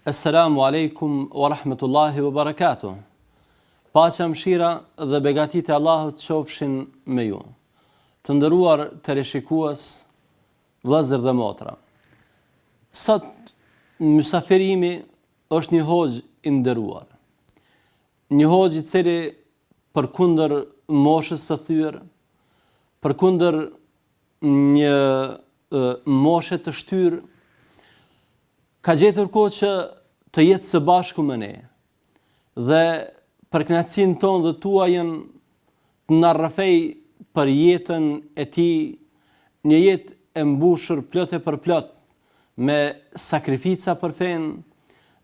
Assalamu alaikum wa rahmetullahi wa barakatuh. Paqja, mëshira dhe begatit e Allahut qofshin me ju. Të nderuar teleshikues, vëllezër dhe motra. Sot mysafirimi është një hoxh i nderuar. Një hoxh i cili përkundër moshës së thyer, përkundër një moshe të shtyrë, ka gjetur kohë që të jetë së bashku me ne dhe për kënaqësinë tonë dhe tuajën të na rrëfej për jetën e tij, një jetë e mbushur plot e përplot me sakrifica për fen,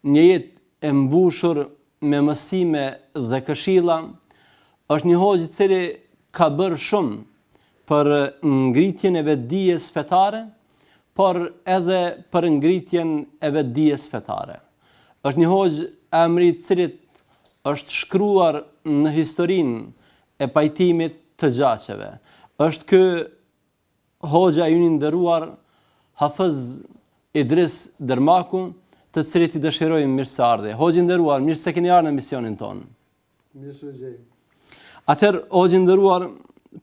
një jetë e mbushur me mësime dhe këshilla. Është një hoxh i cili ka bërë shumë për ngritjen e vetdijes fetare, por edhe për ngritjen e vetdijes fetare. Është një hoxh emri i cilit është shkruar në historinë e pajtimit të gjaqeve. Është ky hoxha i nderuar Hafiz Idris Dermaku, të cilit i dëshirojmë mirëseardhje. Hoxhi i nderuar, mirë se keni ardhur në misionin tonë. Mirë se jeni. Atëherë, hoxhi i nderuar,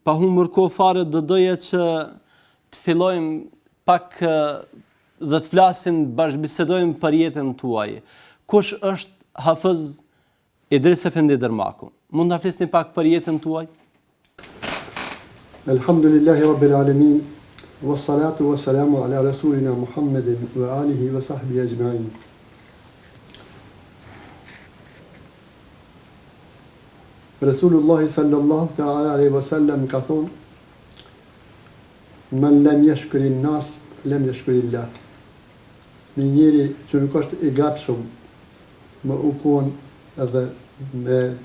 pa humbur kohë fare, do doja që të fillojmë pak dhe të flasim, bashkëbisedojmë për jetën tuaj. Kush është Hafiz Idris Efendi Dermaku? Mund ta flisni pak për jetën tuaj? Alhamdulillahi Rabbil Alamin, wassalatu wassalamu ala rasulina Muhammedin wa alihi wa sahbihi ajma'in. Rasulullah sallallahu ta'ala alaihi wasallam ka thonë: "Man lam yashkuri an-nas, lam yashkuri Allah." Një njeri që nuk është i gatshëm me u kon edhe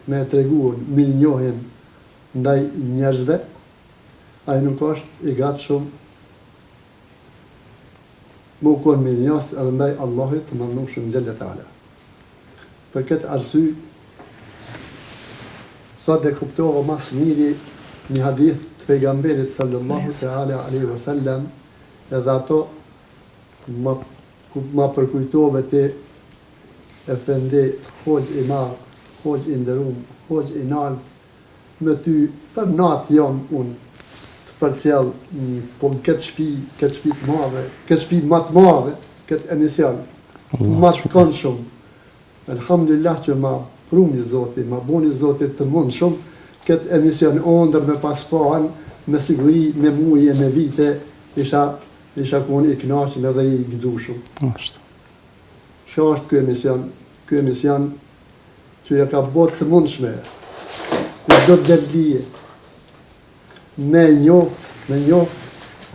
me treguar mirënjohjen ndaj njerëzve, ai nuk është i gatshëm me u kon mirënjohës edhe ndaj Allahut të mëndosur xhalla taala. Për këtë arsye, sot e kuptova më së miri një hadith të pejgamberit sallallahu ta'ala alaihi wasallam, edhe ato ma përkujtove ti Efendi, hoxh i madh, hoxh i nderuar, hoxh i nalt, me ty për natë jam unë të përcjell po në këtë shtëpi të madhe, këtë shtëpi më të madhe, këtë emision më të këndshëm. Alhamdulillah që ma pruni Zoti, ma boni Zoti të mundshëm këtë emision ondër me paspahen, me siguri, me muje, me vite, isha koni i kënaqur edhe i gëzueshëm. Që është ky emision? Ky emision që ja ka botë të mundshme, që do të delije, me njoft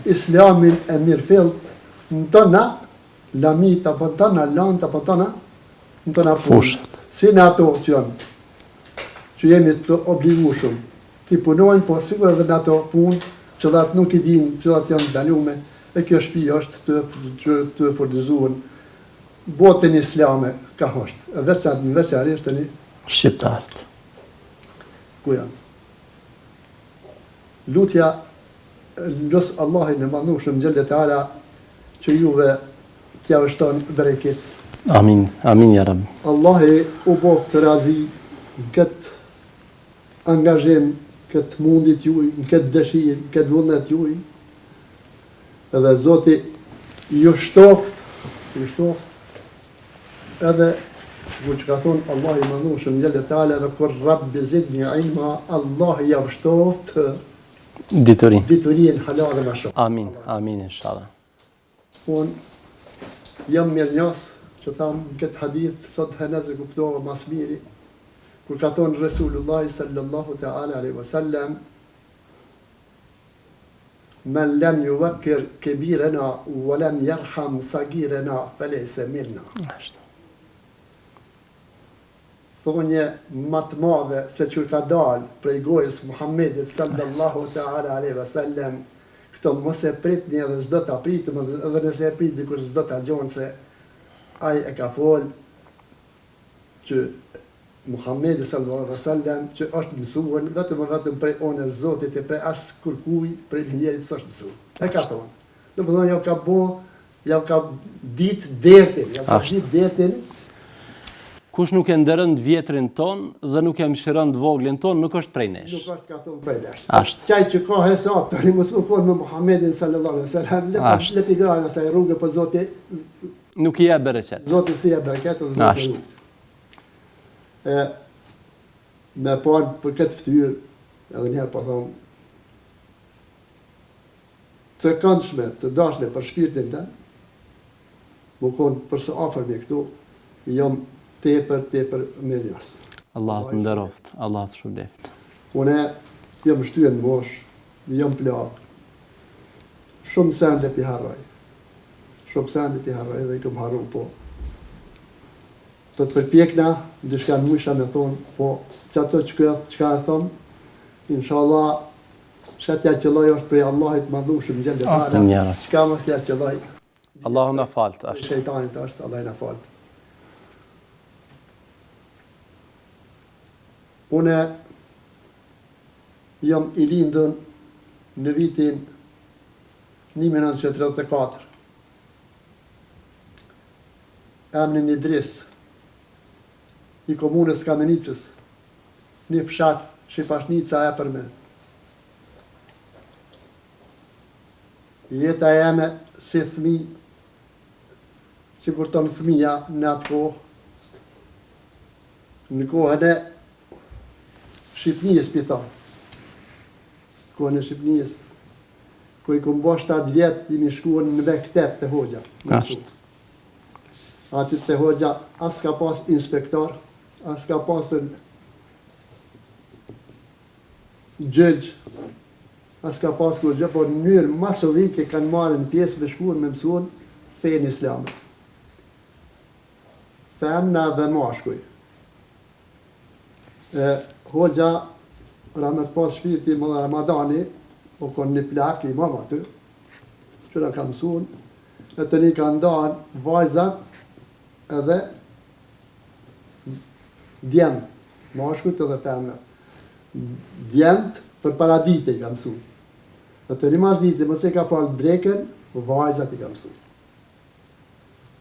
islamin e mirëfillt në tëna lamit apo tëna lant apo tëna në tëna fushat. Si në ato që janë, që jemi të obligueshëm të punojnë, po sigur edhe në ato punë që datë nuk i dinë, që datë janë ndalume, e kjo shtëpi është të furnizuar botën islame ka është, veçanërisht tani shqiptarët. Ku janë? Lutja los Allahin e mëndosur xhalla taala që juve t'ja vështon bereqet. Amin, amin ya Rabbi. Allahi u bof të razi në këtë angazhim, këtë mundit juj, në këtë dëshirë, në këtë vullnet juj, edhe Zoti ju shtoft, edhe ku që ka thonë Allah i mëndosur xhalla taala dhe kur Rabbi zidni ilma, Allah ja shtoft diturin halal dhe më shumë. Amin, amin inshallah. Unë jam mirënjohës që thamë në këtë hadith, sot hënëzë kuptova mas miri, kur ka thonë Resulullah sallallahu ta'ala alaihi wasallam: "Men lam yuwakkir kebirena, wa lam yarham sagirena, falesa minna." Thonje më të madhe se që ka dalë prej gojës Muhammedit sallallahu ta'ala alaihi wasallam, këto mos e pritni edhe s'do ta pritëm, edhe nëse e prit dikush s'do ta gjonë, se ai e ka folë që Muhammedi sallallahu alaihi wasallam që është mësuar vetëm prej onës Zotit e prej as kërkuj prej njerit s'është mësuar. E ka thonë. Domethënë ja ka ditë dertin, Kush nuk e nderën të vjetrin ton dhe nuk e mëshiron të voglin ton, nuk është prej nesh. Nuk është ka thonë prej nesh. Ashtë. Qaj që ka hesab, tani mos më konë me Muhammedin sallallahu alaihi wasallam, leti grana sa i rrugë për Zoti, nuk i e bereqet. Zoti si e bereqet dhe Zoti rrugë. Me parë për këtë ftyrë, edhe njerë po thonë, të këndshme, të dashme për shpirtin të, më konë përse afer me këtu, jam tepër mirënjohës. Allah të nderoft, Allah të shpëleft. Une jam shtyën mosh, jam plak. Shumë sende pi harroj. Dhe i këm harru, po. Të përpjekna, ndishka në mësha me thonë, po, që ato që ka e thonë, inshallah, shetja qëlloj është prej Allahit madhushëm gjellë fara, qka mos ja qëlloj. Allahu na falt, ashtë. Shejtanit është, Allah na falt. Une jam i lindën në vitin 1934. Emnin Idris, i komunës Kamenicës, një fshat Shqipashnica e përmen. Jeta jeme si thmi, që kur tonë thmija në atë kohë, në kohën e Shqipnijës pita. Kohën e Shqipnijës, ku i kom bo 7 vjetë, imi shkuën në Bektep të Hoxha. Ati të Hoxha as ka pas inspektor, as ka pasën gjëgjë, as ka pas kur gjë, por në mënyrë masovike kanë marrë në pjesë me shkuën me mësuën fejnë islamë. Femna dhe mashkuj. Hoxha, ramet pas shpirti më dhe Ramadani, o konë një plak i mama të, që në kam mësuën, e të një ka ndarë vajzat edhe djemët, mashkujt edhe femna. Djemët për paradite i ka mësuën. E të një mas dite, mëse ka falë dreken, vajzat i ka mësuën.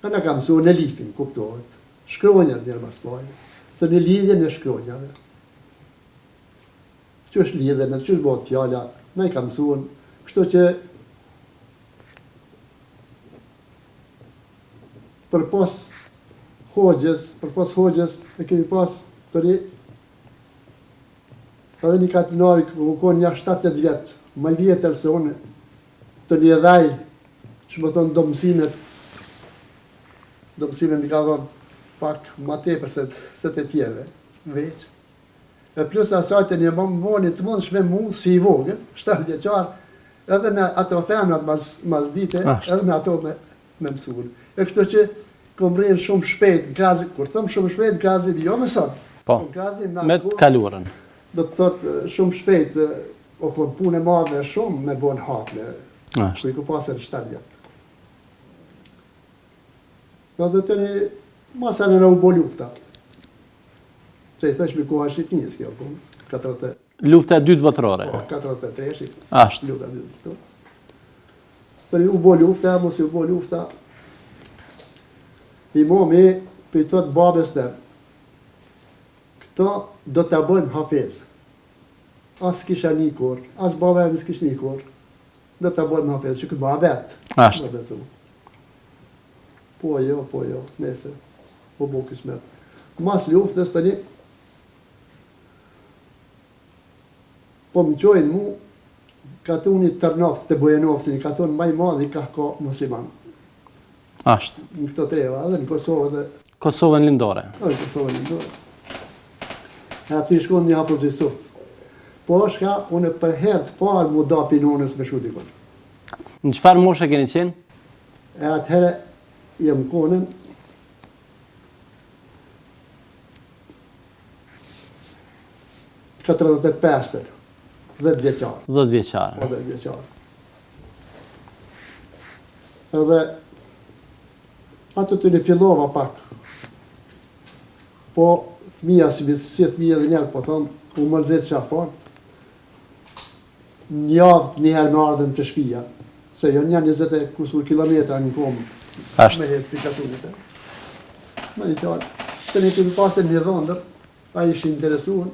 E në ka mësuën në lifin, kuptohet, shkronjat njërë mas pojë, të një lidhje në shkronjave. Që është lidhe, në që është bëhet fjalla, me i ka mësuën, kështu që për pos hoxhës, e kemi pas të ri, edhe një katinari ku konë një 7-8 vjetë, më vjetër se unë, të një dhaj, që më thonë do mësimet mi ka thonë pak ma tepër se të tjerve, veç. E plus asaj të një mëni të mund shme mu si i vogën, 7 vjeqar, edhe me ato femnat mas dite, edhe me ato me mësuën. E kështu që kom rrinë shumë shpejt në krasi, kur thëmë shumë shpejt në krasi, jo me sot. Po, me të kaluarën. Do të thotë shumë shpejt, o kur punë e madhe shumë me bon hatë, ku i ku pasër 7 vjetë. Dhe të një, masën e në u bo lufta. Se i thëshmi koha Shqipnijës kjo punë, 40... Lufta e dytë botërore. 43, ashtë. Lufta e dytë botërore. Për u bo lufta, mos u bo lufta, imami për i thotë babes të, këto do të bëjmë hafez. As kisha një kur, as baba e më s'kish një kur, do të bëjmë hafez, që këtë babet. Ashtë. Po jo, nese, po bo kismet. Mas luftës të një, po më qojnë mu, ka të unë i tërnofës të bojenovës, ka të unë maj madhi ka musliman. Ashtë. Në këto treva, edhe në Kosovë dhe... Kosovën lindore. Edhe Kosovën lindore. E aty shkon një Hafuz Jusuf. Po shka, unë për herë të parë mu da pinonës me shudikon. Në qëfar moshe keni qenë? E atëhere, jem konën, këtë 35, 10 vjeqarë. 10 vjeqarë. Po 10 vjeqarë. Edhe, ato të një fillova pak. Po, thmija, si thmija dhe njerë, po thonë, u mërzit që a fort. Njavët njëherë me ardhen të shpija, se jo një 20 kusur kilometra në komë. Ashtë. Me jetë pikatunit. Me një qarë. Të një kemi pasën një dhëndër, a ishi interesuar,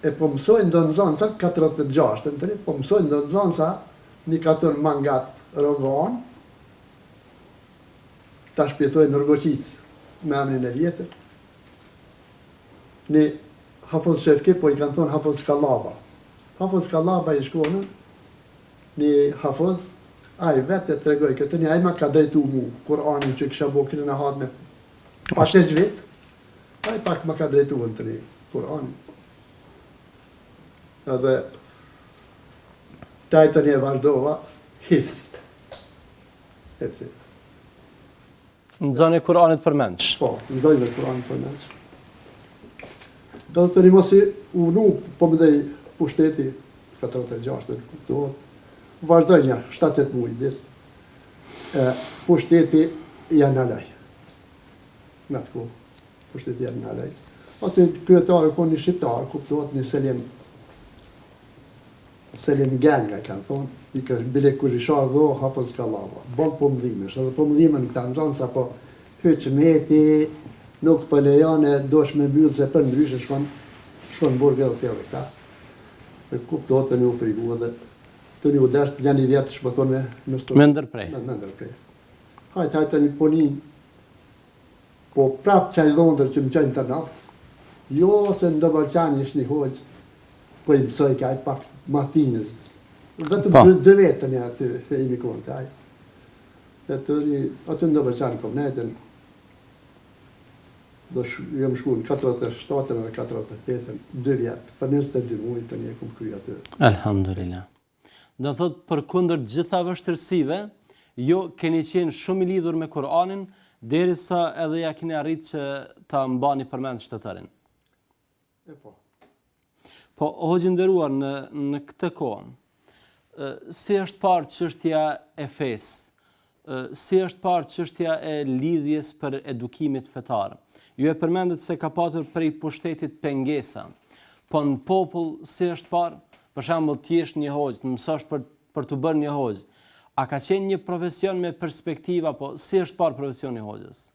e po mësojnë do në zonë sa 46, të një, po mësojnë do në zonë sa një katër mangat rogon, ta shpjetojnë Rgoqic me emrin e vjetër, një Hafoz Shefki, po i kanë thonë Hafoz Kallaba. Hafoz Kallaba i shkonën, një Hafoz, a i vetë të tregoj këtë një, a i ma ka drejtu mu, Kur'anin që kësha bo kërën e hadë me pas e zvit, a i pak ma ka drejtu në të një, Kur'anin. Edhe, tajtë një vazhdova, hifsi. Në zonë e Kur'anit përmendsh. Po, në zonë e Kur'anit përmendsh. Do të një mosi unu, po më dhej pushteti, 46, të kuptohet, vazhdoj një, 7-8 mujë ditë, pushteti janë në lej. Në të kohë, pushteti janë në lej. Ose kryetarë ko një shqiptarë, kuptohet një Selim Genga, kanë thonë, i kërë bile Kurisha dho, Hafoz Kallaba. Bëllë po mëdhimesh, edhe po mëdhime në këta në zonë, sa po hyqmeti, nuk për lejane, dosh me mbyllë, se për ndryshë shkon burgë edhe tjeve këta. Dhe kuptohet të një u frigu edhe të një u deshtë janë i vjetë shpëthon me shtu. Me ndërprej. Me ndërprej. Hajtë një ponin, po prapë qaj dhondër që më qajnë të nafë, jo se në Dobërqani ishtë një hoqë, po i mësoj kaj pak matinës. Vetëm 2 vetën e aty e imi konë kaj. Aty në Dobërqani kom netën, do jam shku në 47-ën dhe 48-ën, 2 vjetë, për 22 mujë të një kom kry aty. Alhamdulillah. Do thot për kundër gjitha vështërsive, jo keni qenë shumë i lidhur me Kur'anin, derisa edhe ja keni arrit që ta mbani përmend shtetarin. E po. Po, hoxhë nderuar në këtë kohë, si është parë çështja e fesë, si është parë çështja e lidhjes për edukimit fetar. Ju e përmendet se ka patur prej pushtetit pengesa, po në popull si është parë, për shembull ti je një hoxh, të mësosh për të bërë një hoxh. A ka qenë një profesion me perspektiva, po si është parë profesioni i hoxhës?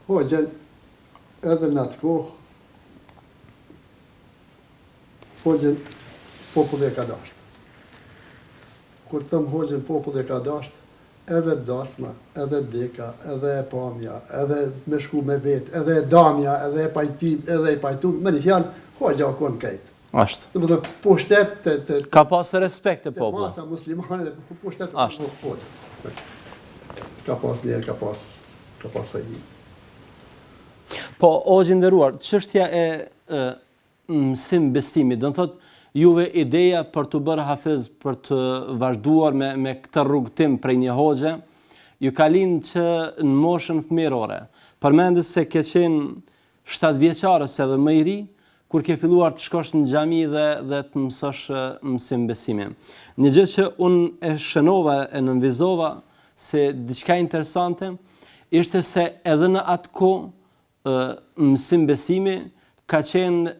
Hoxhën edhe në atë kohë, hoxhën popull e ka dashtë. Kur thëmë hoxhën popull e ka dashtë, edhe dasma, edhe deka, edhe e pamja, edhe me shku me vetë, edhe e damja, edhe e pajtim, edhe e pajtum, me një fjalë, hoxha o konë krejtë. Ashtë. Dhe më dhe pushtet të... Ka pasë respekt e popullë. Masa muslimane dhe pushtet Ashtë. hoxha. Ka pas njerë, ka pas sajni. Po, hoxhë nderuar, çështja e mësim besimit, do të thotë juve ideja për të bërë hafiz, për të vazhduar me këtë rrugtim prej një hoxhe, ju ka linë që në moshën fëmijërore. Përmendet se ke qenë 7 vjeçarës edhe më i ri, kur ke filluar të shkosh në xhami dhe të mësosh mësim besimi. Një gjë që unë e shënova e nënvizova se diçka interesante, ishte se edhe në atë kohë mësim besimi ka qenë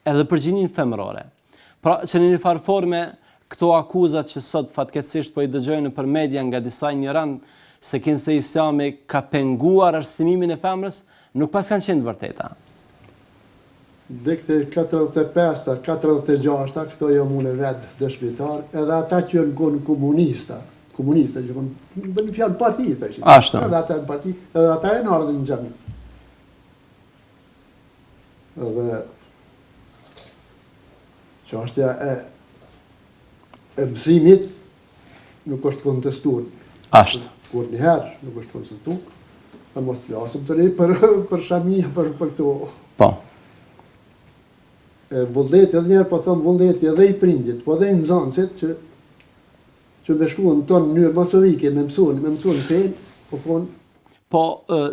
edhe përgjinin femërore. Pra që në një farë forme këto akuzat që sot fatkeqësisht po i dëgjojnë për media nga disa ignorant se kinse Islami ka penguar arsimimin e femrës, nuk pas kanë qenë vërteta. Dikte 45-ta, 46-ta, këto jo mune vetë dëshmitar, edhe ata që janë konë komunista që konë, në fjallë parti, thëshin. Ashtë. Edhe ata në parti, edhe ata e në ardhën në xhami. Edhe çështja e mësimit nuk është kontestuar. Ashtë. Kur njëherë nuk është kontestuar, e mos të flasim të ne për shamia, për këto. Po. Vullneti, edhe njerë po thëmë vullneti edhe i prindit, po edhe i nxënësit që me shku në tonë mënyrë masovike, me mësuan fejnë, po thonë. Po,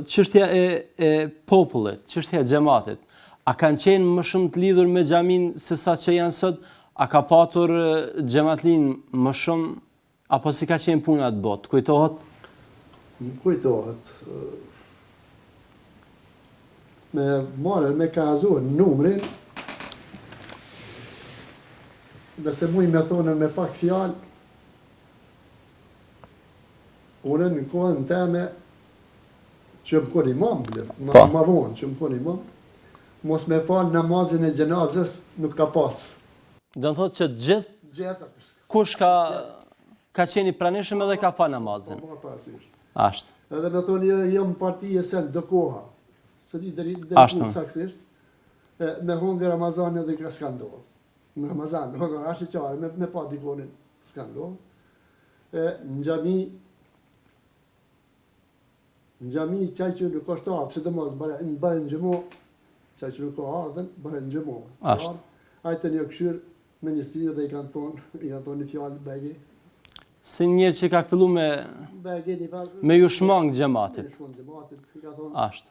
çështja e popullit, çështja e xhamatit, a kanë qenë më shumë të lidhur me xhamin se sa që janë sot? A ka patur xhamatlin më shumë, apo si ka qenë puna atë botë? Kujtohet? Kujtohet. Me ka azuar numrin, dhe se muj me thonë me pak fjalë, une në kohën teme që më kon imam, Po. ma vonë që më kon imam, mos me falë namazin e gjenazës nuk ka pas. Do të thotë që gjithë Gjithë kush ka qenë i pranishëm edhe ka falë namazin. Po, parasysh. Ashtë. Edhe me thonë, jam partije sen do koha. Se di deri Ashtu. saksisht, me hundi Ramazan edhe ka skandohë. Në Ramazan, do të ashtë qare, me pa dikonin skandohë. Në gjami qaj që nuk është arë, që të mos, bare në gjëmo, qaj që nuk ka ardhen, bare në gjëmo. Ashtë. Ajte një këshyrë me një syri dhe i kanë thonë një fjallë begi. Si njerë që ka fillu Begi një falë. me ju shmangë gjematit. Me shmangë gjematit, i ka thonë. Ashtë.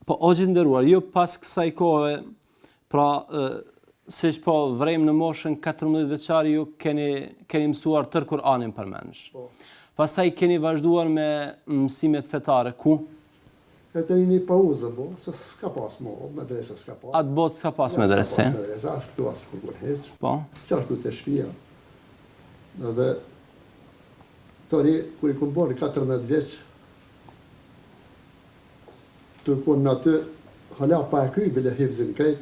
Po, o gjithë ndëruar, jo pas kësaj kohë, pra, si që po vrejmë në moshën 14 veçar, ju keni mësuar tërë Kur'anin përmenësh. Po. Pastaj keni vazhduar me mësimet fetare, ku? E të një pauzë, bo, se s'ka pas mo, medresa s'ka pas. Atë botë s'ka pas medrese. S'ka pas medresa, as këtu as kur heq. Po, Qashtu të shpia. Edhe, tori, kur i kun bori 14 vjeç, të kun në aty, hala pa e kry, bile hivzin krejt,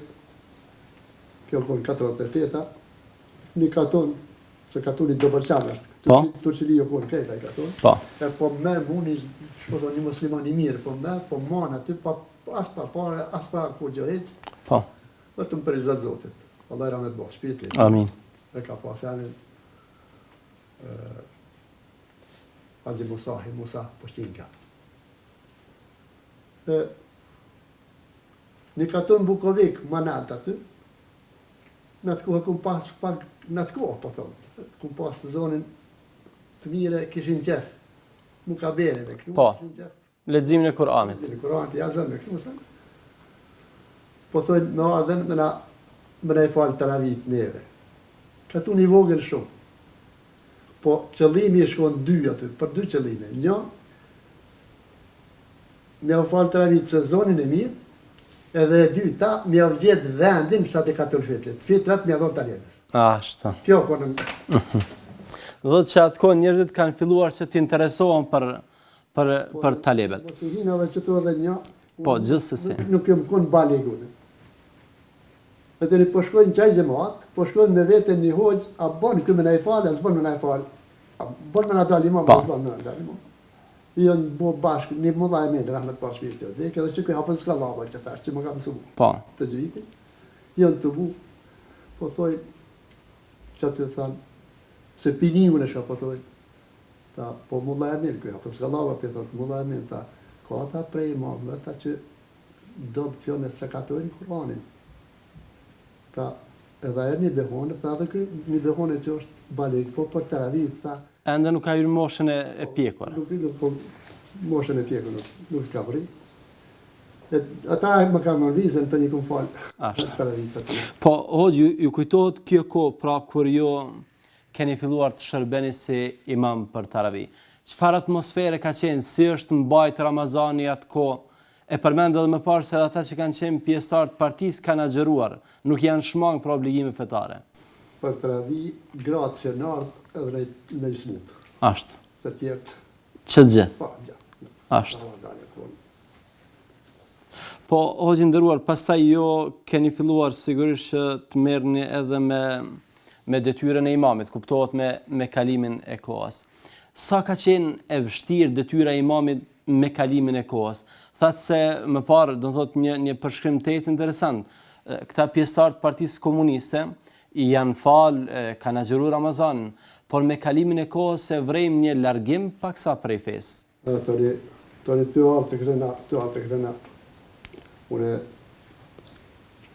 kjo kun 48-a, një katon, se katoni do bërqan është, Po. Turqili jo kun krejt, a i katon. po, E po merë muni, që po thonë një musliman i mirë, po merë, po manë aty, as pa pare, as pa kur gjë heq, po, vetëm për izat Zotit. Allah i ramet bo, shpirtin. amin. E ka pas janin Haji Musa Poshtinka. Një katon Bukovik, Manalt aty, në të kohë kum pas, në të kohë, po thonë, kum pas zonin të mire, kishin qef, nuk ka bere me këtu, Po. kishin qef. Leximin e Kur'anit. Në Kur'an të jazën me këtu, mësën. Po thonë, me ardhen, me na i falë të ravit neve. Katun i vogël shumë. Po qëllimi i shkon dy aty, për dy qëllime. Një, me u falë të ravit se zonin e mirë, edhe e dyta, me u gjetë vendin sa të katër fitlet. Fitlet me adhon talebës. Ashtë. Kjo konën, Dhe që atë kohë njerëzit kanë filluar që t'interesohen për talebet. mos i hinë edhe që tu edhe një, Po, gjithsesi. nuk jëmë konë balegune. E të një po shkojnë qaj gjemat, po shkojnë me vetën një hoqë, a bon këmë në i falë, a s'bon me në i falë. A bon me në dalë imam, Po. a s'bon me në dalë imam. Jënë bo bashkë, një mëdha e menë, rahmet pas shpirë të dhe, edhe që këj hafën s'ka lava që thash, që më ka mësu Po, të gjvitin. Jënë të bu, po thoj, që aty thanë, se piniun e shka po thoj, ta, po mëdha e menë, këj hafën s'ka lava, për thot, mëdha e menë, ta, ka ta prej imamëve, ta që do të fjone se katojnë Kur'anin. Ta, edhe e një behone, tha dhe kë një behone që është balig, po për të ravit, tha, ende nuk ka hyrë moshën e pjekur. nuk po moshën e pjeku, nuk ka vri. Ata më kanë nërvizën të një këmë falë, Ashtë. të ravit aty. Po, hoxh, ju kujtohet kjo kohë, pra kur ju keni filluar të shërbeni si imam për taravi. Çfarë atmosfere ka qenë, si është mbajt Ramazani atë kohë? E përmend edhe më parë se edhe ata që kanë qenë pjesëtar të partisë kanë agjëruar, nuk janë shmangë për obligime fetare. Për të ravi, gratë që nardë edhe në smutë, Ashtë. se tjertë, Që të gjithë. pa, gjatë. Ashtë. Po, hoxh i nderuar, pastaj jo keni filluar sigurisht që të merrni edhe me detyrën e imamit, kuptohet me kalimin e kohës. Sa ka qenë e vështirë detyra e imamit me kalimin e kohës? Thatë se më parë, do të thotë një përshkrim të interesant. Këta pjesëtar të Partisë Komuniste i janë falë, kanë agjëruar Ramazanin, por me kalimin e kohës e vrejmë një largim paksa prej fesë. Tëri të arë të krena, une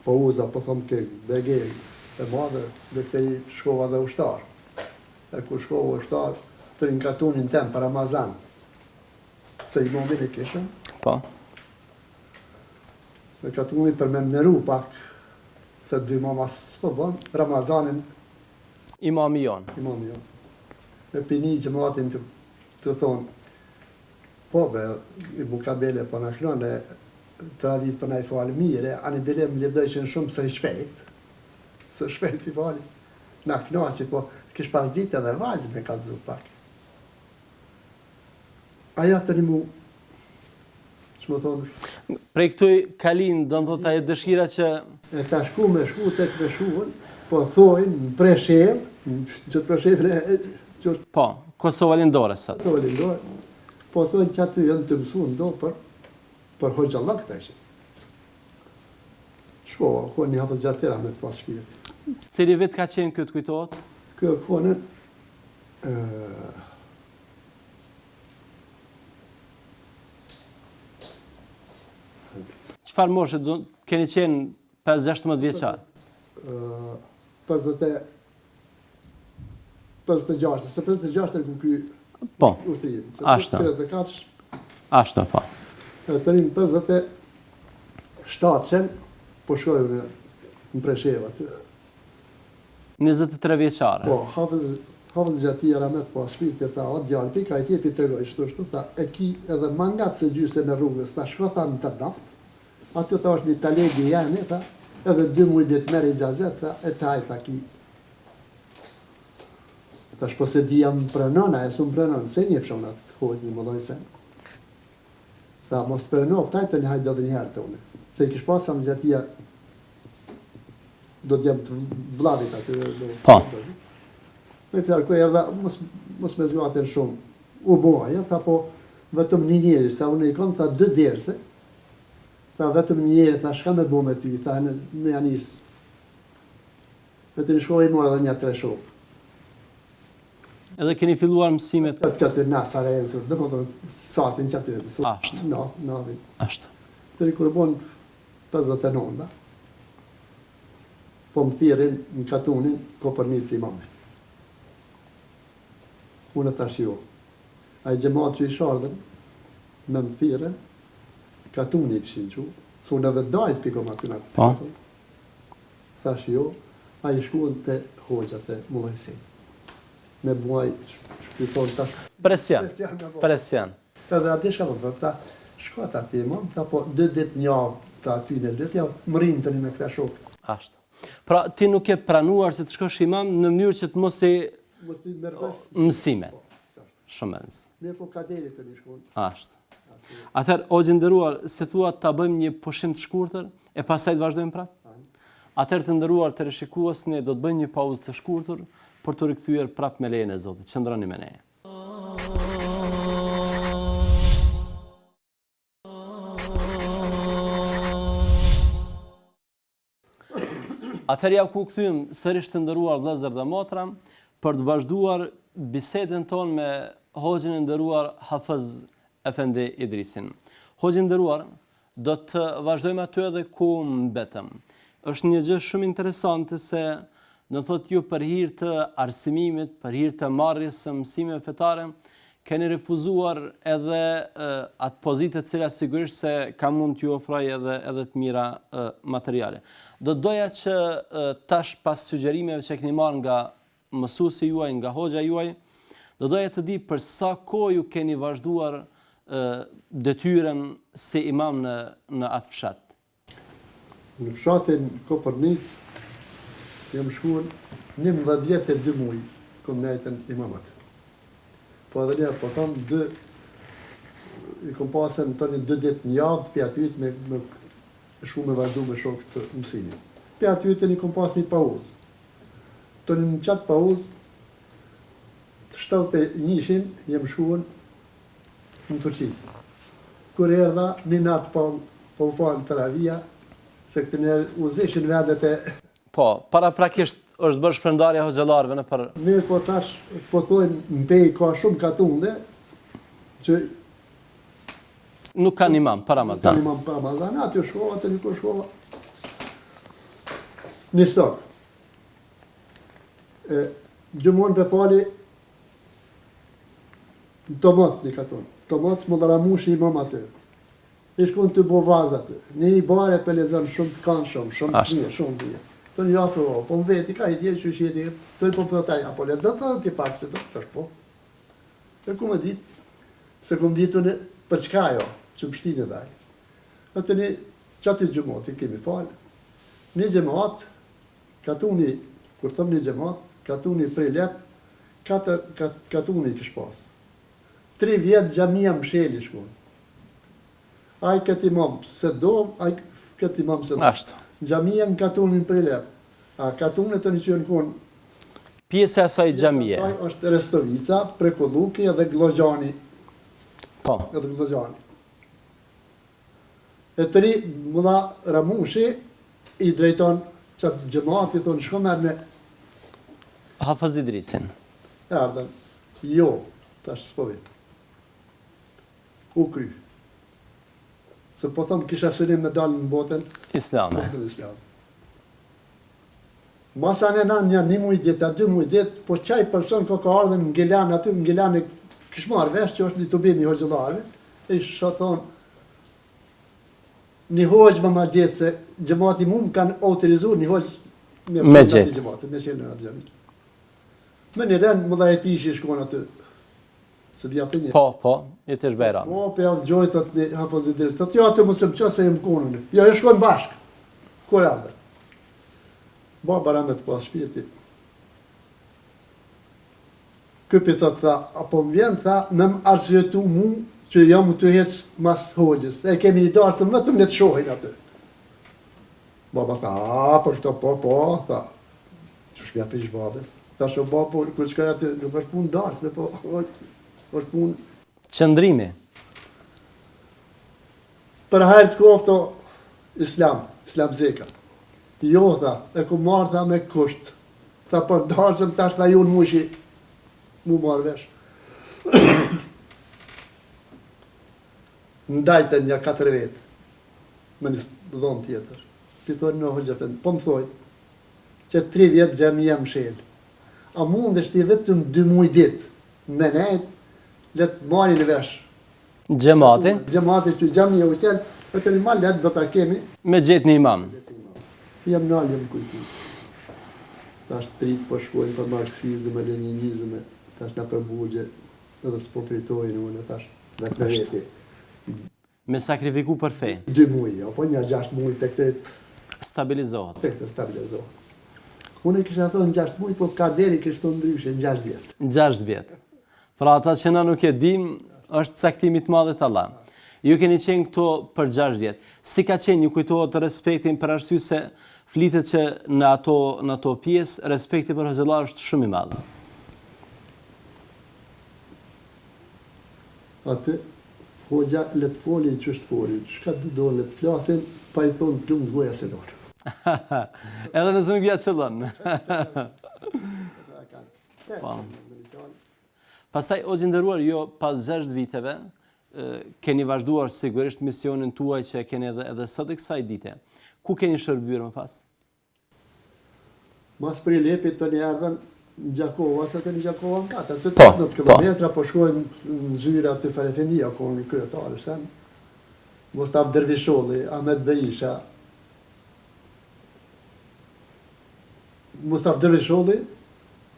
po uza, po thëmë ke begej e madhe, dhe këtej shkova dhe ushtarë. E kur shkova ushtarë, të rinkatunin tem për Ramazan, se imamin e kishëm, Po, me katuni për me mneru pak, se dy mama s'po bon, Ramazanin imami jonë. imam jo. Me pini që më atin të thonë, po be, i mukabele për në kronë, tradit për në i falë mire, anë i bile më lidojshin shumë së i shpejt, së shpejt i falë, në knoqi, po kish pas ditë edhe vajzë me kalëzu pak. aja të një mu, që më thonë, Prej këtuj kalin, do në thotë ajo dëshira që... e ka shku tek me shuhën, po thojnë në Preshevë, që të Preshevë, që është Po, Kosova Lindore sot. Kosova Lindore, po thojnë që aty janë të mësu ndo për Hoxhallak të ishin. Shkova, ko një hafët gjatëra me të pas shpirit. Cili vit ka qenë këtë kujtohet? Kjo konën, Çfarë moshe keni qenë 5-16 vjeçar? 56, se 56 e ku kry Po, ushtërim. ashta. 34, Ashta, po. të rinë 57 po shkojë në Preshevë aty. 23 vjeçare. Po, hafëz Gjatia Ramet po shpirti tha, o djalë, pika i tjepi të regoj, shtu, tha, e ki edhe mangat se gjyse në rrugës, tha, shko tha në të naft, aty tha është një talegi jemi, tha, edhe 2 muj ditë merë i gjazet, tha, e taj, tha, ki. Tha, shpo se di jam prenona, e su më prenon, se një fshonat, hojt një më dojnë sen. Tha, mos prenov, taj të një hajtë dhe njëherë të une, se i kish pasë në Gjatia, do t'jem të vladit aty. Po. Me fjarë, kërë erdha, mos me zgaten shumë. U boja, tha po, vetëm një njeri, sa unë i kom, tha 2 derse, tha vetëm një njeri, tha shka me bo me ty, tha në janis. Me të një shkollë i morë edhe një 3 shokë. Edhe keni filluar mësimet? Qatë në Sarajevë, dhe më të satin qatë. Ashtë. Navin. Ashtë. Të një kërë bon 59, po më thirin në katunin, Kopernici imame. Unë e thash jo. A i gjemat që i shardhen, me më thiren, katuni i këshin që, së unë edhe dajt pikom aty në Po. Thash jo, a i shkuën të hoxhat e mullajsin. Me muaj, shpyton tash. Presjan. Presjan. Edhe ati shka më tha, shkot ati imam, tha po 2 ditë një javë, tha aty në lytë, ja, më rinë të një me këta shokët. Ashtë. Pra, ti nuk e pranuar se të shkosh imam në mënyrë që të mos i Mos një mërgës. mësimet. Shumë e nësë. Mirë po kaderi të një shkonë. Ashtë. Atëherë, o gjendëruar, se thua ta bëjmë një pushim të shkurtër, e pastaj të vazhdojmë prapë? Atëherë të ndëruar të rishikues, ne do të bëjmë një pauzë të shkurtër për të rikthyer prapë me lejen e Zotit. Qëndroni me ne. Atëherë ja ku kthym sërish të nderuar vëllezër dhe motra për të vazhduar bisedën tonë me hoxhin e nderuar Hafiz Efendi Idrisin. Hoxhin e nderuar, do të vazhdojmë aty edhe ku mbetëm. Është një gjë shumë interesante se do thotë ju për hir të arsimimit, për hir të marrjes së mësimeve fetare, keni refuzuar edhe atë pozitë të cilat sigurisht se ka mund t'ju ofroj edhe të mira materiale. Do doja që tash pas sugjerimeve që keni marrë nga mësuesi juaj, nga hoxha juaj, do doja të di për sa kohë ju keni vazhduar detyrën si imam në atë fshat. Në fshatin Kopernic, jam shkuar 11 vjet e 2 muaj, kom nejtën imamat. Po edhe njerë, po thamë i kom pasën të një 2 ditë një javë të pjatyt me shku me vazhdu me shok të mësini. Pjatyt e një kom pasë një pauzë. Të një në qatë pauzë, të 71 jem shkuën në Turqi. Kur erdha, një natë po u falë të ravia, se këtë njerë u zeshin vendet e... Po, para prakisht është bërë shpërndarja hoxhallarëve në për... Mirë po tash, po thojnë, në pej ka shumë katunde, që... Nuk kanë imam, para Ramazan. Kanë imam para Ramazan, aty shkova, të një po shkova. Një stokë. Gjumon për fali, në Tomac një katun. Tomac më dharamushi imam aty. I shkon të bo vazë aty. Një i bare për lezën shumë të kanë shumë të një, shumë të një. Të një afro, po më veti, ka i tjetë që i jeti, të një po më thëtaj, apo lezën të t'i pak se të tërë po. E ku më ditë, se ku më ditë në për çka jo, që më shtinë e dhaj. E të një, që aty gjumot, i kemi falë. Një gjemat, katuni, kur thëm një gjemat, katuni prej lep, 4 katuni kish pasë. 3 vjet xhamia Msheli shkon. Ai këtë imam se do, ai këtë imam se do. Ashtu. Xhamia në Katunin për lep. A Katunin të një që në konë. Pjesë e asaj xhamie. Asaj është Restovica, Prekolluki edhe Glogjani. Po. Edhe Glogjani. E të ri, Mulla Ramushi i drejton qatë gjemati, thonë shko merë me Hafaz Idrisin. ardhen. Jo, tash s'po vjen. U kry. Se po thëmë kisha synim me dalë në botën Islame. botën islam. Masa në nanë janë 1 muj ditë, 2 muj ditë, po qaj person ka ardhen në Ngelan aty, në Ngelan e kish marrë vesh që është një tubim i hoxhëllarëve, e isha thonë, një hoxhë më ma gjithë se gjemati mu më kanë autorizuar një hoxhë Me gjithë. gjematit, me qelën atë gjemi. Me një renë më dha e ti që shkon aty, se dhja për një. Po, jetë Bajram. Po, për javë gjoj, thot një Hafaz Idris, thot jo aty më se më qo se jem konën. Jo, e shkon bashkë. Kur ardhe? Baba Ramet pas shpirti. Këpi thot, tha, apo më vjen, tha, me më arsjetu mu, që jam të hecë mas hoxhës. E kemi një darë se më vetëm ne të shohin aty. Baba tha, për këto po, tha, që shpja për ishë babes. Tha shë babo, kër shkaj aty, nuk është punë darës, po, është punë Qëndrimi. për hajrë të kofto islam zeka. Jo, tha, e ku marrë, tha, me kusht. Tha, për darësëm, tash tha, ju në mushi, mu marrë vesh. Ndajten një 4 vetë, me një dhonë tjetër. Pitoj në hoxhëfen, po më thoj, që 3 vjetë xhamia Mshel. A mund është i vetëm 2 muj ditë, me nejtë, letë marrin në vesh. Gjemati. Gjemati që xhamia Mshel, e të një ma letë do të kemi, Me gjetë një imam. jam nalë, jam kujtu. Tash trit po shkojnë për marksizëm e leninizëm, tash në përbugje, edhe s'po pritojnë unë, tash vetë me veti. Me sakrifiku për fe. 2 muj, apo një 6 muj të këtë Stabilizohet. të stabilizohet. Unë kisha thonë 6 muj, po kaderi kishtë të ndryshe, 6 vjetë. 6 vjetë. Pra ata që na nuk e dim, është caktimi të madh të Allah. Ju keni qenë këto për 6 vjetë. Si ka qenë, ju kujtohet të respektin për arsye se flitet që në ato pjesë, respekti për hoxhallar është shumë i madh. Atë, hoxha le të folin që është folin, shka të do le të flasin, pa i thonë të lumë të goja se dorë. Edhe nëse nuk ja qëllon. Pastaj, o gjinderuar, jo pas 6 viteve, keni vazhduar sigurisht misionin tuaj që keni edhe sot e kësaj dite. Ku keni shërbyer më pas? Mas për i lepit të një ardhen në Gjakova, se të një Gjakova në kata, të Po, 18 kilometra, po shkojmë në zyra të Farefendia, ku në kryetarë, sen. Mustafa Dervisholli, Ahmet Berisha. Mustafa Dervisholli,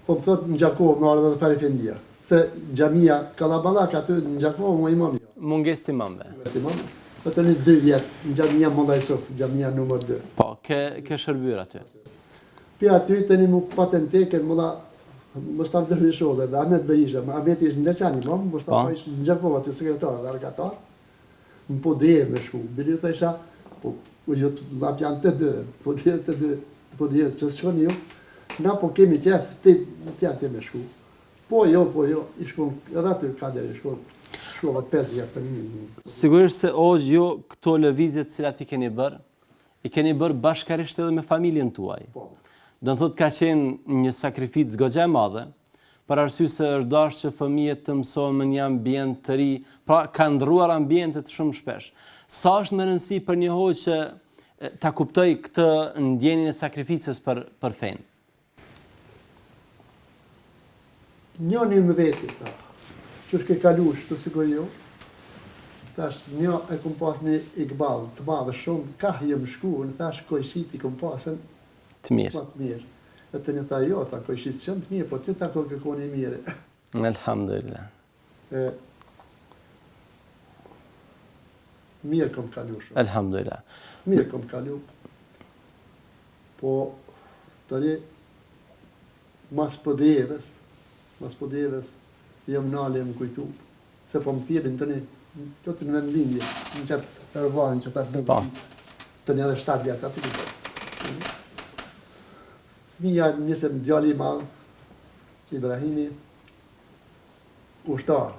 po më thotë në Gjakova më ardhe dhe Farefendia. Se xhamia Kallaballak aty në Gjakova më imam jo. Munges të imamve. Imam, po të një 2 vjetë, në xhamia Mollaj Sof, xhamia numër 2. Po, ke shërbyer aty. Pi aty të një mu patenteken, mulla Mustafa Dervisholli dhe Ahmet Berisha, Ahmet ishë në Leçan imam, Mustafa ishë në Gjakova aty sekretar dhe argatar, më po deje me shku. Bili të isha, po u gjithë lap janë të 2, po deje të 2, po deje që së shkoni ju, na po kemi qef, ti janë të me shku. Po jo, i shkon, edhe aty kader i shkova 5 vjetë për një. Sigurisht se ojë jo këto lëvizjet cilat i keni bërë bashkarisht edhe me familjen tuaj. Po. Do të thotë ka qenë një sakrificë goxha e madhe, për arsye se është dashur që fëmijët të mësojnë në një ambient të ri, pra ka ndrruar ambientet shumë shpesh. Sa është më rëndësi për një hoxh që ta kuptoj këtë ndjenjën e sakrificës për fenë? Njëni më veti, ta, që shke kalush të sikoj jo, tash një e kom pas një ikbal të madhe shumë, ka jem shku, në thash kojshit i kom pasën Të mirë. të mirë. E të një tha jo, tha kojshit që të mirë, po ti tha kërkoni mire. Elhamdulillah. Mirë kom kalu shumë. Elhamdulillah. Mirë kom kalu. Po, tëri, mas podjeves, jem nale më kujtu. se po më thirrin tani, do të në lindje, në qatë rëvarin që tash Po. tani edhe 7 vjetë, aty këtë. Fëmija njësëm djali i madh, Ibrahimi, ushtar.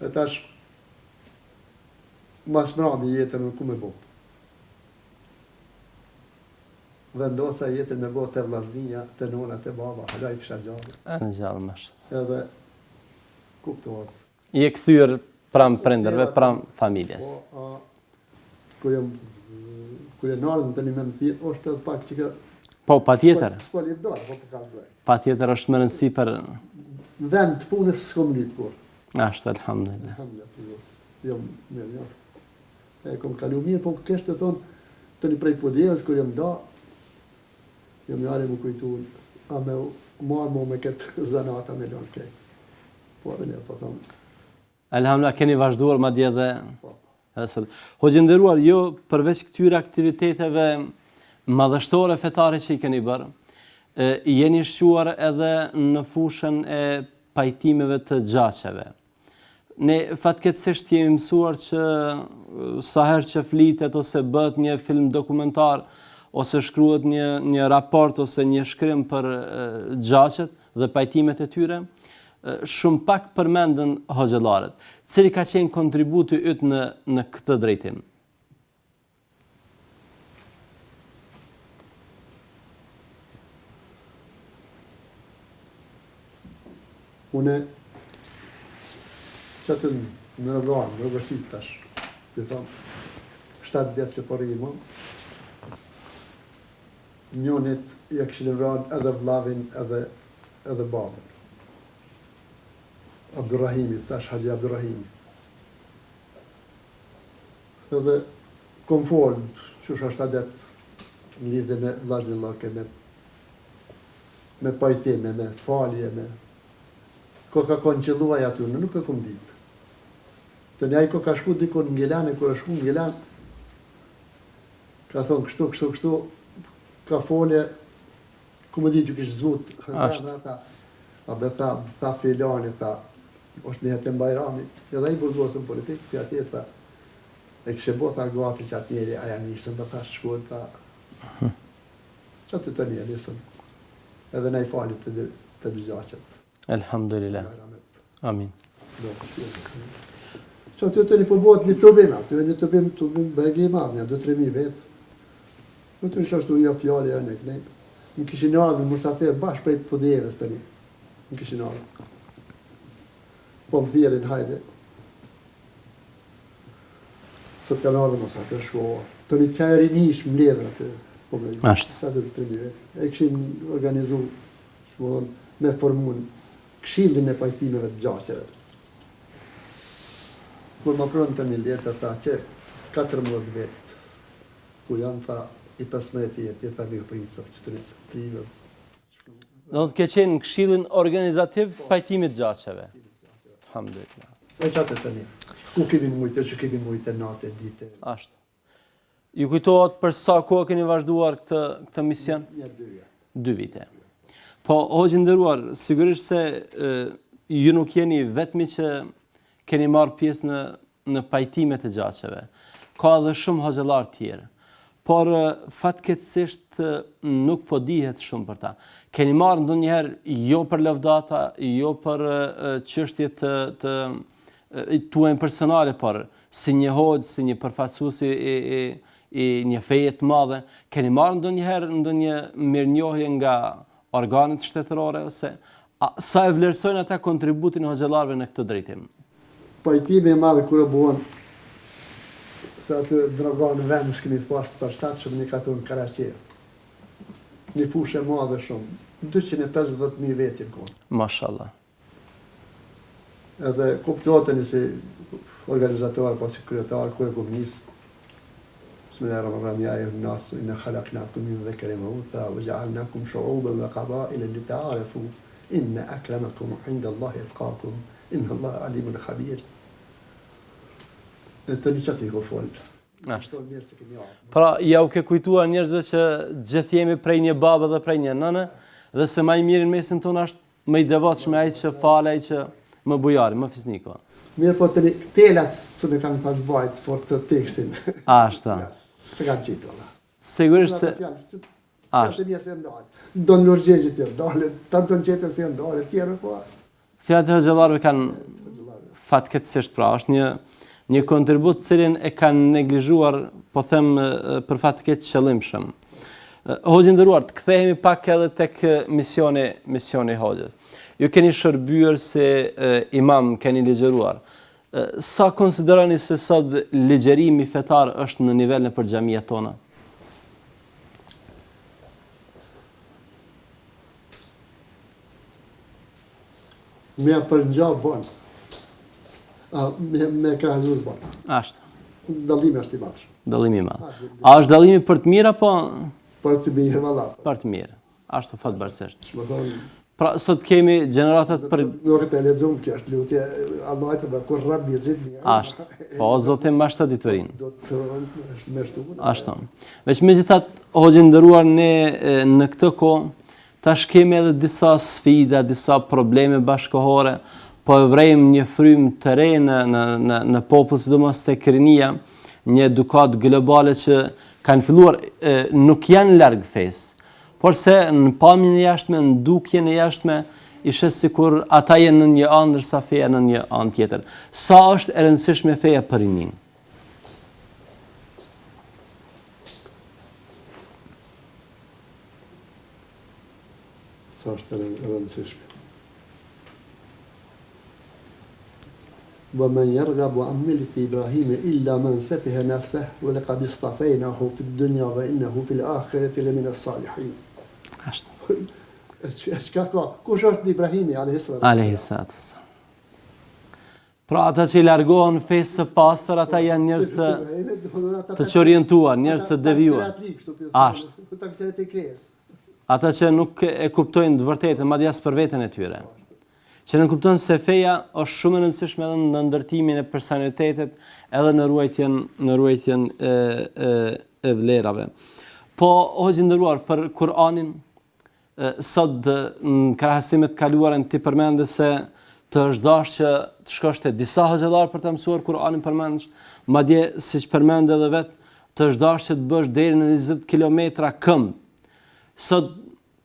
E tash, mas mrami jetën në ku me bo. Vendosa jetën me bo të vllaznia, të nona, të baba, hala i kisha gjallë. E në gjallë mësh. Edhe, kuptohet. I e këthyr pram prindërve, pram familjes. Po, kur e nardhëm të një me më thirë, është edhe pak që ka... Po, pa tjetër. S'ko lidh dorë, po ka dhej. Pa tjetër është më rëndësi për... Në vend të punës s'kom lidh kur. Ashtë, alhamdulillah. Alhamdulillah, për Zotë. Jo, mirë njës. E kom kalu mirë, po kështë të thonë, të një prej podjevës, kur jam da, jam njale më kujtu, a me marë mu me këtë zanata me lënë kejtë. Po edhe një, po thonë. Alhamdulillah, keni vazhduar ma dje dhe... Po. Hoxhë nderuar, jo përveç këtyre aktiviteteve madhështore fetare që i keni bërë, jeni shquar edhe në fushën e pajtimeve të gjaqeve. Ne fatkeqësisht jemi mësuar që sa herë që flitet ose bëhet një film dokumentar ose shkruhet një raport ose një shkrim për gjaqet dhe pajtimet e tyre, shumë pak përmendën hoxhallarët. Cili ka qenë kontributi yt në këtë drejtim? Une, që të në rëvranë, në rëvërsit tash, të thonë, 7 vjetë që përri i më, njënit i e këshin vranë edhe vlavin edhe babën. Abdurrahimi, tash Haxhi Abdurrahimi. Edhe kom folë, që është 7 vjetë në lidhe me vllazhni Lloke, me pajtime, me falje, ko ka konqëlluaj aty, nuk e kom ditë. Të njaj ko ka shku dikon në Ngelan, e kur e shku në Ngelan, ka thonë kështu, ka folje, ku më ditë që kishë zvutë, a be tha filani, tha, është një jetën Bajrami, edhe i burgosën politik, për atje, tha, e kështë bo, tha, gati që atë njeri, aja njëshën, dhe tha shkuën, tha, që aty të një njësën, edhe ne i falit të dëgjaqet. Alhamdulillah. Amin. Që aty të një përbot një tubim, aty një tubim bëgi i madhë, 2-3 vetë. Në të nëshashtu jo fjallë e në kënej. Më kishin ardhë në musafir bashkë prej podjeves të një. Më kishin ardhë. Po më thirin, hajde. Sot kanë ardhë musafir shkoha. Të një qajrinish më ledhë aty. Po me Ashtë. 3 vetë. E këshin organizu, me formun këshillin e pajtimeve të gjaqeve. Kur më prënë të një letë, tha që 14 vetë, ku janë, tha, i 15 jetë, tha mirë për njësat, që të një trive. Do të ke qenë këshillin organizativ pajtimit gjaqeve. Alhamdulillah. E qatë të një, ku kemi mujtë, që kemi mujtë, natë, dite. Ashtë. Ju kujtohet për sa kohë keni vazhduar këtë mision? 2 vjetë. 2 vite. Po, hoxhë nderuar, sigurisht se ju nuk jeni vetmi që keni marrë pjesë në pajtimet e gjaqeve. Ka edhe shumë hoxhallar tjerë. Por fatkeqësisht nuk po dihet shumë për ta. Keni marrë ndonjëherë jo për lëvdata, jo për çështje tuajnë personale, por si një hoxh, si një përfaqësues i një feje të madhe, keni marrë ndonjëherë ndonjë mirënjohje nga organet shtetërore ose sa e vlerësojnë ata kontributin e hoxhallarëve në këtë drejtim? Pajtimi i madh kur e buan se aty droganë në vend s'kemi pas të përshtatshëm një katër në Karaçi. Një fushë e madhe shumë, 250.000 vetje në kohë. Mashallah. Edhe kuptoheni si organizator apo si kryetar kur e kom nis. Bismillahirrahmanirrahim, ya ayyuhan nas inna khalaqnakum min dhakarin wa untha wa ja'alnakum shu'uban wa qaba'ila lita'arafu inna akramakum 'inda Allahi atqakum inna Allaha alimun khabir. Të një qatë i ko folë. Ashtë. Pra, ja u ke kujtua njerëzve që gjithë jemi prej një babë dhe prej një nënë, dhe se ma i mirë në mesin tonë është me i devotshme ai që fale, ai që më bujari, më fisniko. Mirë po të një telat së me kanë pas bajt for të tekstin. Ashta. Se kanë qitë, ola. Sigurisht se... Ashtë e mja se ndalë. Do në nërgjegje të ndalë, tantë të në qete se ndalë, tjere po. Fjalët e xhallarëve kanë fatkeqësisht pra, është një kontribut cilin e kanë neglizhuar, po them për fat të keq qëllimshëm. Hoxhë nderuar, të kthehemi pak edhe tek misioni i Hoxhës. Ju keni shërbyer si imam, keni ligjëruar. Sa konsideroni se sot ligjërimi fetar është në nivelin e për xhamiat tona? Me përngja bon. Me krahëzus bon. Ashtë. Dallimi është i madh. Dallimi i madh. A është dallimi për të mirë apo për të mirë valla? Për të mirë. Ashtu fatbarësisht. Më thonë, pra sot kemi gjeneratat për nuk e lexojmë kjo është lutje Allahut dhe kur Rabbi zidni. Ashtë. Po Zoti mbashta diturinë. Do të është më shtuar. Ashtu. Veç megjithatë, Hoxhë nderuar, ne në këtë kohë tash kemi edhe disa sfida, disa probleme bashkëkohore, po e vrejmë një frymë të re në popull, sidomos tek rinia, një edukat globale që kanë filluar, nuk janë larg fesë, por se në pamjen e jashtme, në dukjen e jashtme, ishte sikur ata janë në një anë ndërsa feja në një anë tjetër. Sa është e rëndësishme feja për rinin? Sa është e rëndësishme. ومن يرغب عن ملة إبراهيم إلا من سفه نفسه ولقد اصطفيناه في الدنيا وإنه في الآخرة لمن الصالحين. Çka ka? Kush është Ibrahimi alayhis salam? Pra ata që i largohen fesë së pastër, ata janë njerëz të çorientuar, njerëz të devijuar. Ata që nuk e kuptojnë të vërtetën, madje as për veten e tyre. Që në kuptojnë se feja është shumë e rëndësishme edhe në ndërtimin e personalitetit, edhe në ruajtjen e vlerave. Po, Hoxhë nderuar, për Kur'anin, sot në krahasimet kaluara ti përmendë se të është dashur që të shkosh te disa hoxhallar për të mësuar Kur'anin, përmendësh, madje siç përmend edhe vet, të është dashur që të bësh deri në 20 kilometra këmbë. Sot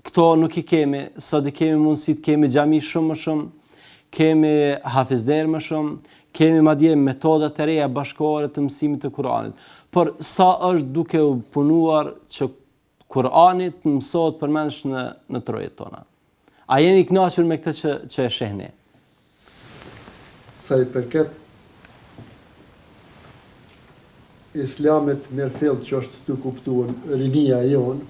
këto nuk i kemi, sot i kemi mundësi të kemi xhami shumë më shumë, kemi hafizder më shumë, kemi madje metoda të reja bashkëkohore të mësimit të Kur'anit. Por sa është duke u punuar që Kur'ani të mësohet përmendësh në trojet tona? A jeni i kënaqur me këtë që e shehni? Sa i përket Islamit merrfillë që është të kuptuar rinia jonë,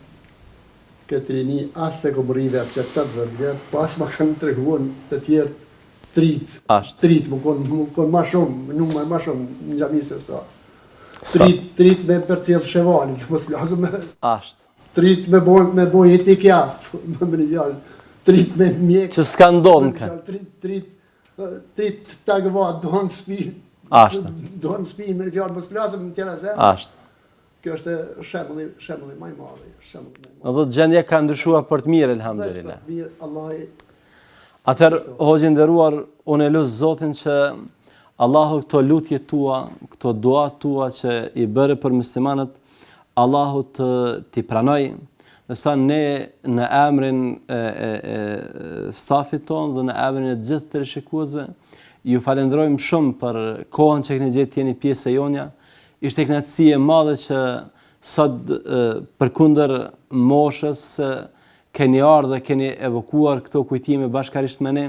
këtë rini asë se kom rrive që 80 vjetë, pas ma kanë treguar të tjertë trit, më konë ma shumë, numër ma shumë në gjami se sa. Trit me për tjertë shevalit, mos lasë me... Trit me boj jeti kjafë, më një gjallë. Trit me mjekë... Që s'ka ndonë ka? Trit tagëvat, dohën spinë. Dohën spinë, me një fjallë, mos lasëm në tjera se. Kjo është shembulli më i madh. Do të gjendja ka ndryshuar për të mirë, elhamdulillah. Atëherë, Hoxhë nderuar, unë e lut Zotin që Allahu këto lutje tua, këto dua tua që i bëre për muslimanët, Allahu t'i pranoj, nësa ne në emrin e stafit tonë dhe në emrin e gjithë të rishikuesve, ju falenderojmë shumë për kohën që keni gjetë jeni pjesë e jonja. Ishte kënaqësi e madhe që sot përkundër moshës keni ardhur dhe keni evokuar këto kujtime bashkarisht me ne.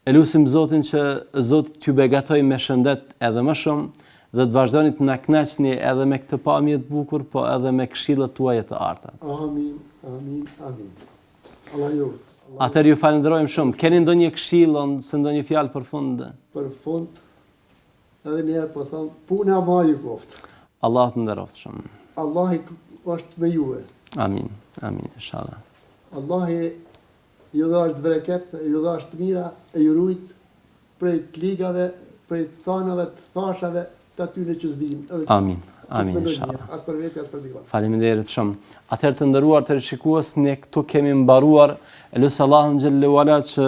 E lutim Zotin që Zoti t'ju begatoj me shëndet edhe më shumë dhe të vazhdoni të na kënaqni edhe me këtë pamje të bukur, po edhe me këshillat tuaja të arta. Amin, amin, amin. Allah ju. Atëherë ju falenderojmë shumë. Keni ndonjë këshill ose ndonjë fjalë për fund? Për fund, edhe njerë po thonë, puna ma ju koftë. Allah të nderoft shumë. Allah është me juve. Amin, amin, inshallah. Allah ju dhash të bereket, ju dhash të mira, e ju rujt prej të ligave, prej të thanave, të thashave, të atyre që zdim. Amin, Amin, s'mendoj inshallah. mirë, as për vete, as për dikon. Faleminderit shumë. Atëherë të nderuar të rishikues, ne këtu kemi mbaruar. Elus Allahun xhallahu ala që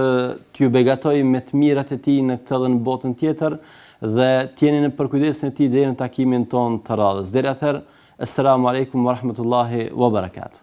t'ju begatoj me të mirat e tij në këtë dhe në botën tjetër dhe t'jeni në përkujdesin e tij deri në takimin ton të radhës. Deri atëherë, assalamu alaikum wa rahmatullahi wa barakatuh.